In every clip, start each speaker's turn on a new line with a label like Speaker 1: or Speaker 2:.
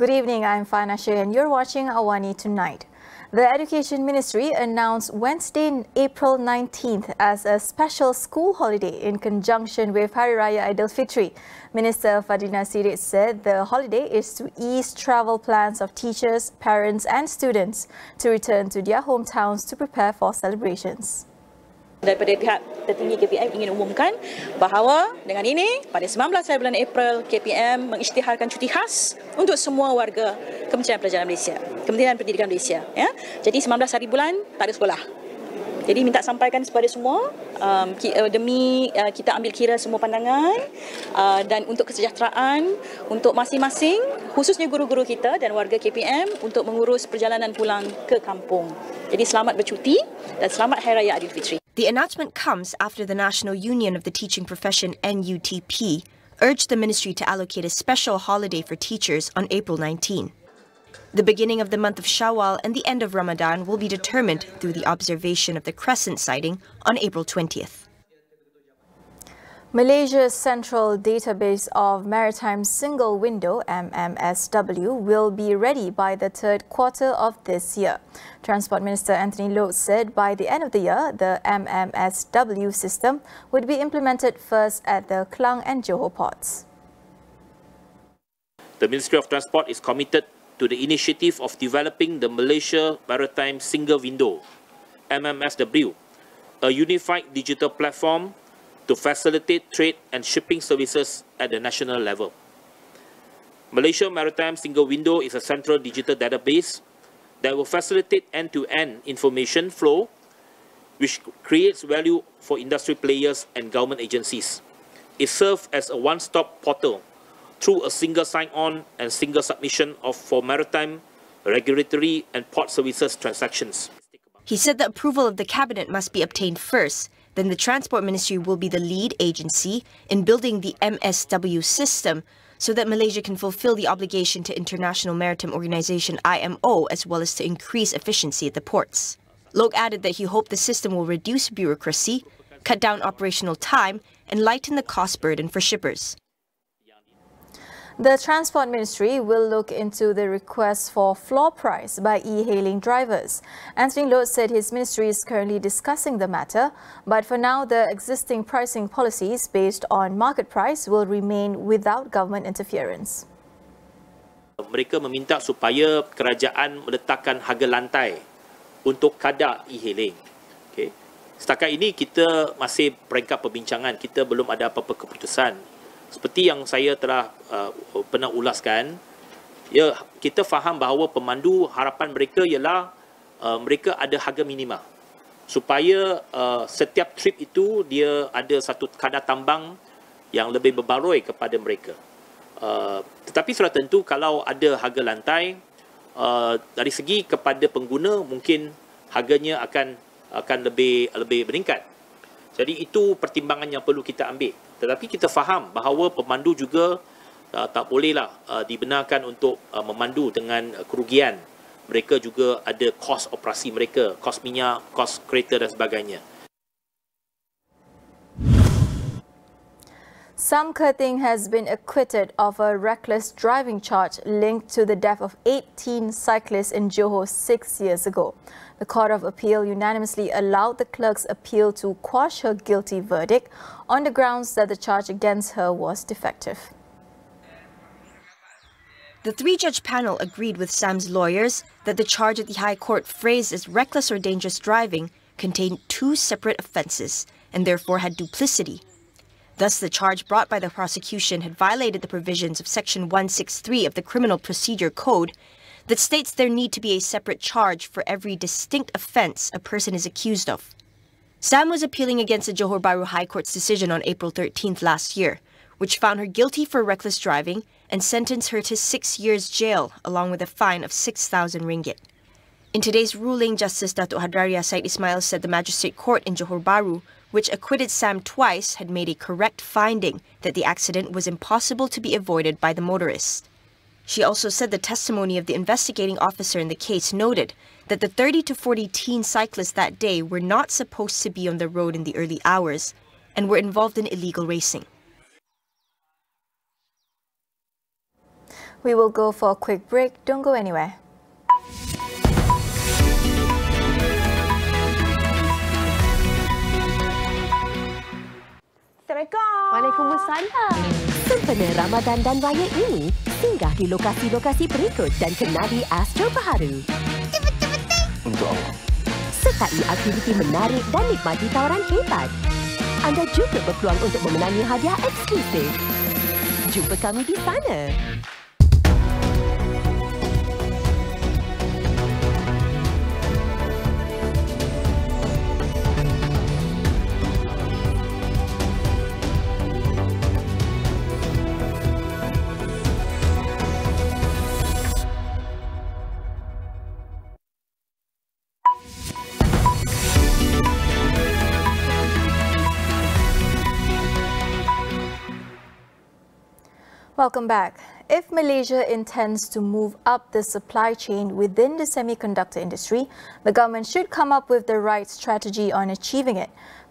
Speaker 1: Good evening, I'm Farhana Sheikh and you're watching AWANI Tonight. The Education Ministry announced Wednesday, April 19th as a special school holiday in conjunction with Hari Raya Aidilfitri. Minister Farhana Sheikh said the holiday is to ease travel plans of teachers, parents and students to return to their hometowns to prepare for celebrations.
Speaker 2: Daripada pihak tertinggi KPM ingin umumkan bahawa dengan ini pada 19 hari bulan April KPM mengisytiharkan cuti khas untuk semua warga Kementerian Pelajaran Malaysia, Kementerian Pendidikan Malaysia. Ya. Jadi 19 hari bulan tak ada sekolah. Jadi minta sampaikan kepada semua demi kita ambil kira semua pandangan dan untuk kesejahteraan untuk masing-masing khususnya guru-guru kita dan warga KPM untuk mengurus perjalanan pulang ke kampung. Jadi selamat bercuti dan selamat Hari Raya Aidilfitri.
Speaker 3: The announcement comes after the National Union of the Teaching Profession NUTP urged the ministry to allocate a special holiday for teachers on April 19. The beginning of the month of Shawwal and the end of Ramadan will be determined through the observation of the crescent sighting on April 20th.
Speaker 1: Malaysia's Central Database of Maritime Single Window MMSW will be ready by the third quarter of this year. Transport Minister Anthony Loh said by the end of the year, the MMSW system would be implemented first at the Klang and Johor ports.
Speaker 4: The Ministry of Transport is committed to the initiative of developing the Malaysia Maritime Single Window MMSW, a unified digital platform to facilitate trade and shipping services at the national level. Malaysia Maritime Single Window is a central digital database that will facilitate end-to-end information flow, which creates value for industry players and government agencies. It serves as a one-stop portal through a single sign-on and single submission for maritime, regulatory and port services transactions.
Speaker 3: He said the approval of the Cabinet must be obtained first. Then the Transport Ministry will be the lead agency in building the MSW system so that Malaysia can fulfill the obligation to International Maritime Organization IMO as well as to increase efficiency at the ports. Loh added that he hoped the system will reduce bureaucracy, cut down operational time and lighten the cost burden for shippers.
Speaker 1: The Transport Ministry will look into the request for floor price by e-hailing drivers. Anthony Loh said his ministry is currently discussing the matter, but for now the existing pricing policies based on market price will remain without government interference.
Speaker 4: Mereka meminta supaya kerajaan meletakkan harga lantai untuk kadar e-hailing. Okay. Setakat ini kita masih peringkat perbincangan, kita belum ada apa-apa keputusan. Seperti yang saya telah pernah ulaskan, ya, kita faham bahawa pemandu harapan mereka ialah mereka ada harga minima supaya setiap trip itu dia ada satu kadar tambang yang lebih berbaloi kepada mereka. Tetapi sudah tentu kalau ada harga lantai dari segi kepada pengguna mungkin harganya akan lebih meningkat. Jadi itu pertimbangan yang perlu kita ambil. Tetapi kita faham bahawa pemandu juga tak bolehlah dibenarkan untuk memandu dengan kerugian. Mereka juga ada kos operasi mereka, kos minyak, kos kereta dan sebagainya.
Speaker 1: Sam Kerting has been acquitted of a reckless driving charge linked to the death of 18 cyclists in Johor 6 years ago. The Court of Appeal unanimously allowed the clerk's appeal to quash her guilty verdict on the grounds that the charge against her was defective.
Speaker 3: The three-judge panel agreed with Sam's lawyers that the charge at the High Court phrased as reckless or dangerous driving contained two separate offences and therefore had duplicity. Thus, the charge brought by the prosecution had violated the provisions of Section 163 of the Criminal Procedure Code that states there need to be a separate charge for every distinct offence a person is accused of. Sam was appealing against the Johor Bahru High Court's decision on April 13th last year, which found her guilty for reckless driving and sentenced her to 6 years jail along with a fine of 6,000 ringgit. In today's ruling, Justice Datuk Hadraria Said Ismail said the Magistrate Court in Johor Bahru, which acquitted Sam twice, had made a correct finding that the accident was impossible to be avoided by the motorist. She also said the testimony of the investigating officer in the case noted that the 30 to 40 teen cyclists that day were not supposed to be on the road in the early hours and were involved in illegal racing.
Speaker 1: We will go for a quick break. Don't go anywhere.
Speaker 5: Assalamualaikum.
Speaker 6: Waalaikumsalam. Sempena Ramadan dan Raya ini, singgah di lokasi-lokasi berikut dan kenali Astro Baharu.
Speaker 7: Untuk Allah.
Speaker 6: Sertai aktiviti menarik dan nikmati tawaran hebat. Anda juga berpeluang untuk memenangi hadiah eksklusif. Jumpa kami di sana.
Speaker 1: Welcome back. If Malaysia intends to move up the supply chain within the semiconductor industry, the government should come up with the right strategy on achieving it.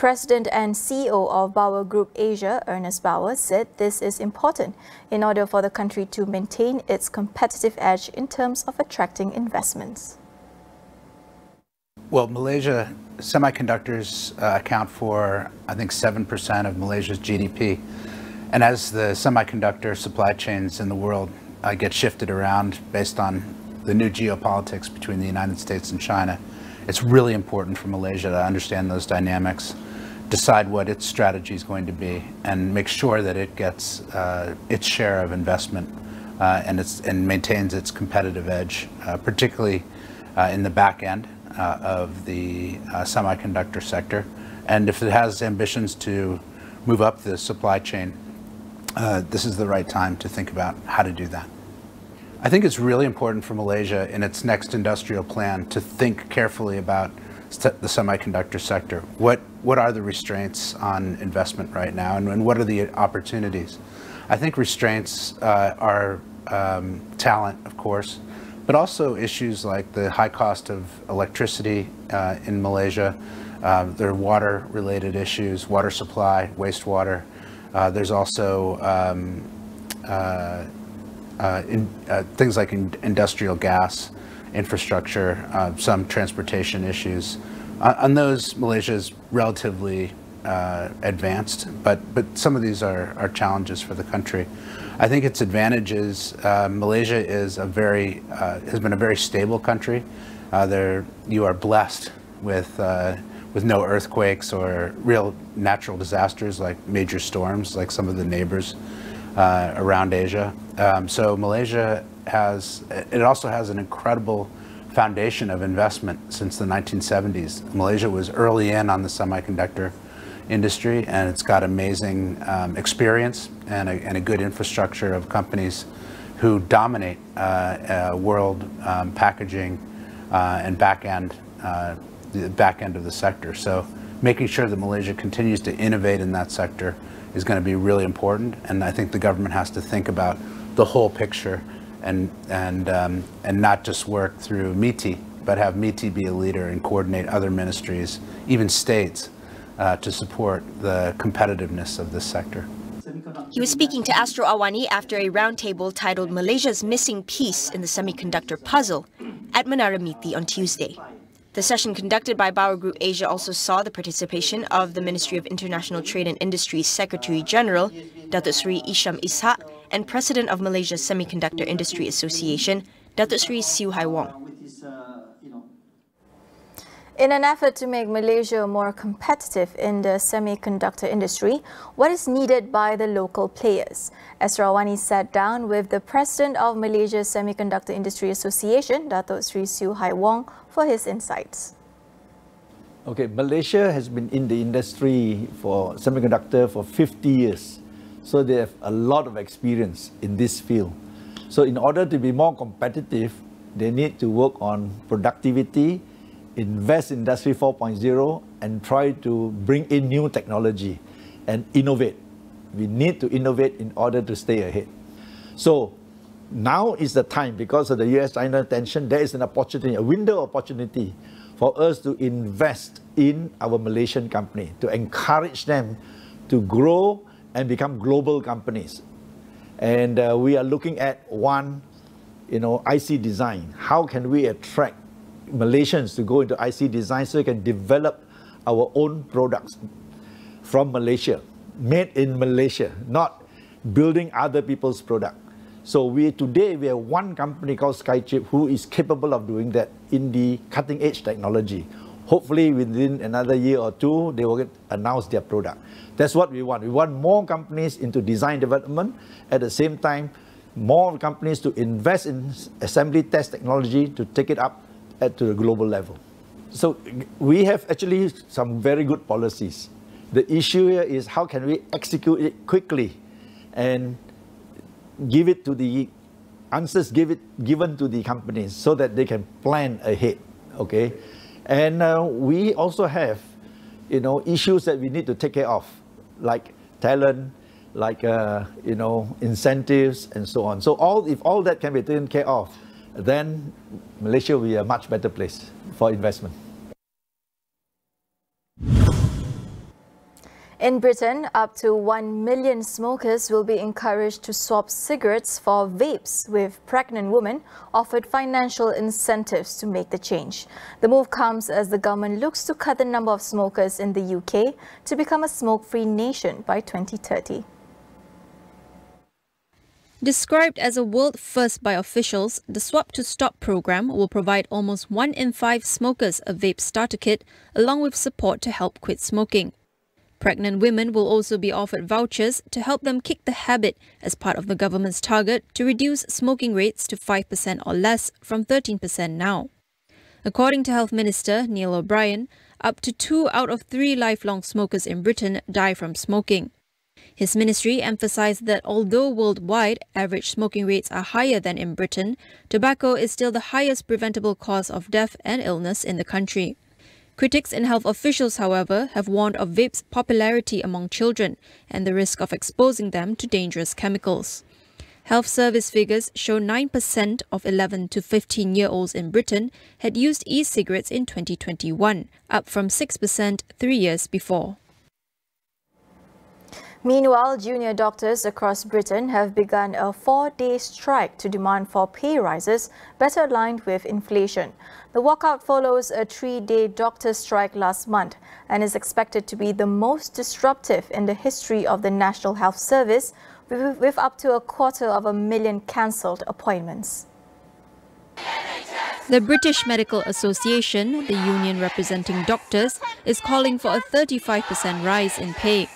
Speaker 1: President and CEO of Baharu Group Asia, Ernest Bauer, said this is important in order for the country to maintain its competitive edge in terms of attracting investments.
Speaker 8: Well, Malaysia semiconductors account for, I think, 7% of Malaysia's GDP. And as the semiconductor supply chains in the world get shifted around based on the new geopolitics between the United States and China, it's really important for Malaysia to understand those dynamics, decide what its strategy is going to be, and make sure that it gets its share of investment and maintains its competitive edge, particularly in the back end of the semiconductor sector. And if it has ambitions to move up the supply chain, this is the right time to think about how to do that. I think it's really important for Malaysia in its next industrial plan to think carefully about the semiconductor sector. What are the restraints on investment right now, and what are the opportunities? I think restraints are talent, of course, but also issues like the high cost of electricity in Malaysia. There are water-related issues, water supply, wastewater. There's also things like industrial gas infrastructure, some transportation issues. On those, Malaysia is relatively advanced, but some of these are challenges for the country. I think its advantage is Malaysia is has been a very stable country. You are blessed with no earthquakes or real natural disasters like major storms, like some of the neighbors around Asia. So Malaysia also has an incredible foundation of investment since the 1970s. Malaysia was early in on the semiconductor industry, and it's got amazing experience and a good infrastructure of companies who dominate world packaging and the back end of the sector. So making sure that Malaysia continues to innovate in that sector is going to be really important, and I think the government has to think about the whole picture and not just work through MITI, but have MITI be a leader and coordinate other ministries, even states, to support the competitiveness of this sector.
Speaker 3: He was speaking to Astro AWANI after a roundtable titled Malaysia's Missing Piece in the Semiconductor Puzzle at Menara MITI on Tuesday. The session conducted by Baharu Group Asia also saw the participation of the Ministry of International Trade and Industry's Secretary General, Datuk Seri Isham Ishak, and President of Malaysia's Semiconductor Industry Association, Datuk Seri Siew Hai Wong.
Speaker 1: In an effort to make Malaysia more competitive in the semiconductor industry, what is needed by the local players? Astro AWANI sat down with the President of Malaysia's Semiconductor Industry Association, Datuk Seri Siew Hai Wong, for his insights.
Speaker 9: Okay, Malaysia has been in the industry for semiconductor for 50 years. So they have a lot of experience in this field. So in order to be more competitive, they need to work on productivity, invest in Industry 4.0, and try to bring in new technology and innovate. We need to innovate in order to stay ahead. So now is the time, because of the US-China tension, there is an opportunity, a window of opportunity for us to invest in our Malaysian company, to encourage them to grow and become global companies. And we are looking at one, IC design. How can we attract Malaysians to go into IC design so we can develop our own products from Malaysia, made in Malaysia, not building other people's product. So today we have one company called Skychip who is capable of doing that in the cutting edge technology. Hopefully within another year or two, they will announce their product. That's what we want. We want more companies into design development. At the same time, more companies to invest in assembly test technology to take it up to the global level. So we have actually some very good policies. The issue here is how can we execute it quickly and give it to the answers given to the companies so that they can plan ahead, okay? And we also have, issues that we need to take care of, like talent, like, incentives and so on. So if all that can be taken care of, then Malaysia will be a much better place for investment.
Speaker 1: In Britain, up to 1 million smokers will be encouraged to swap cigarettes for vapes, with pregnant women offered financial incentives to make the change. The move comes as the government looks to cut the number of smokers in the UK to become a smoke-free nation by 2030.
Speaker 5: Described as a world first by officials, the Swap to Stop program will provide almost 1 in 5 smokers a vape starter kit, along with support to help quit smoking. Pregnant women will also be offered vouchers to help them kick the habit as part of the government's target to reduce smoking rates to 5% or less from 13% now. According to Health Minister Neil O'Brien, up to 2 out of 3 lifelong smokers in Britain die from smoking. His ministry emphasised that although worldwide average smoking rates are higher than in Britain, tobacco is still the highest preventable cause of death and illness in the country. Critics and health officials, however, have warned of vape's popularity among children and the risk of exposing them to dangerous chemicals. Health Service figures show 9% of 11 to 15-year-olds in Britain had used e-cigarettes in 2021, up from 6% 3 years before.
Speaker 1: Meanwhile, junior doctors across Britain have begun a 4-day strike to demand for pay rises better aligned with inflation. The walkout follows a 3-day doctor strike last month and is expected to be the most disruptive in the history of the National Health Service, with up to 250,000 cancelled appointments.
Speaker 5: The British Medical Association, the union representing doctors, is calling for a 35% rise in pay.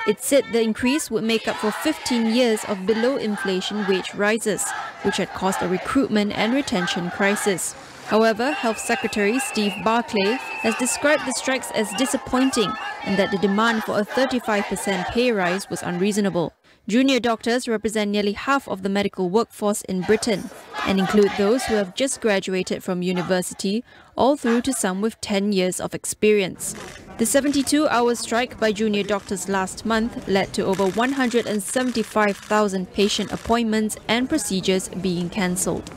Speaker 5: It said the increase would make up for 15 years of below-inflation wage rises, which had caused a recruitment and retention crisis. However, Health Secretary Steve Barclay has described the strikes as disappointing and that the demand for a 35% pay rise was unreasonable. Junior doctors represent nearly half of the medical workforce in Britain and include those who have just graduated from university, all through to some with 10 years of experience. The 72-hour strike by junior doctors last month led to over 175,000 patient appointments and procedures being cancelled.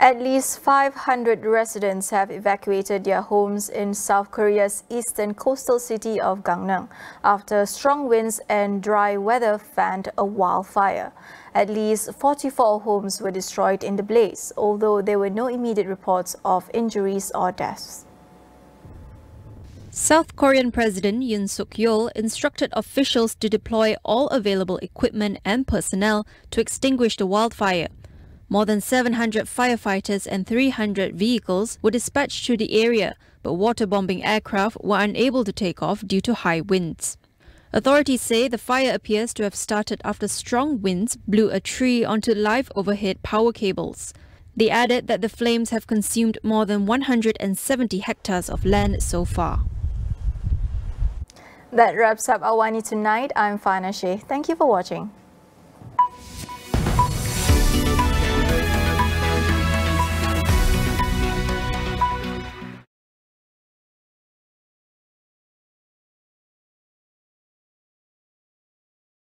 Speaker 1: At least 500 residents have evacuated their homes in South Korea's eastern coastal city of Gangneung after strong winds and dry weather fanned a wildfire. At least 44 homes were destroyed in the blaze, although there were no immediate reports of injuries or deaths.
Speaker 5: South Korean President Yoon Suk-yeol instructed officials to deploy all available equipment and personnel to extinguish the wildfire. More than 700 firefighters and 300 vehicles were dispatched to the area, but waterbombing aircraft were unable to take off due to high winds. Authorities say the fire appears to have started after strong winds blew a tree onto live overhead power cables. They added that the flames have consumed more than 170 hectares of land so far.
Speaker 1: That wraps up Awani Tonight. I'm Farhana Sheikh. Thank you for watching.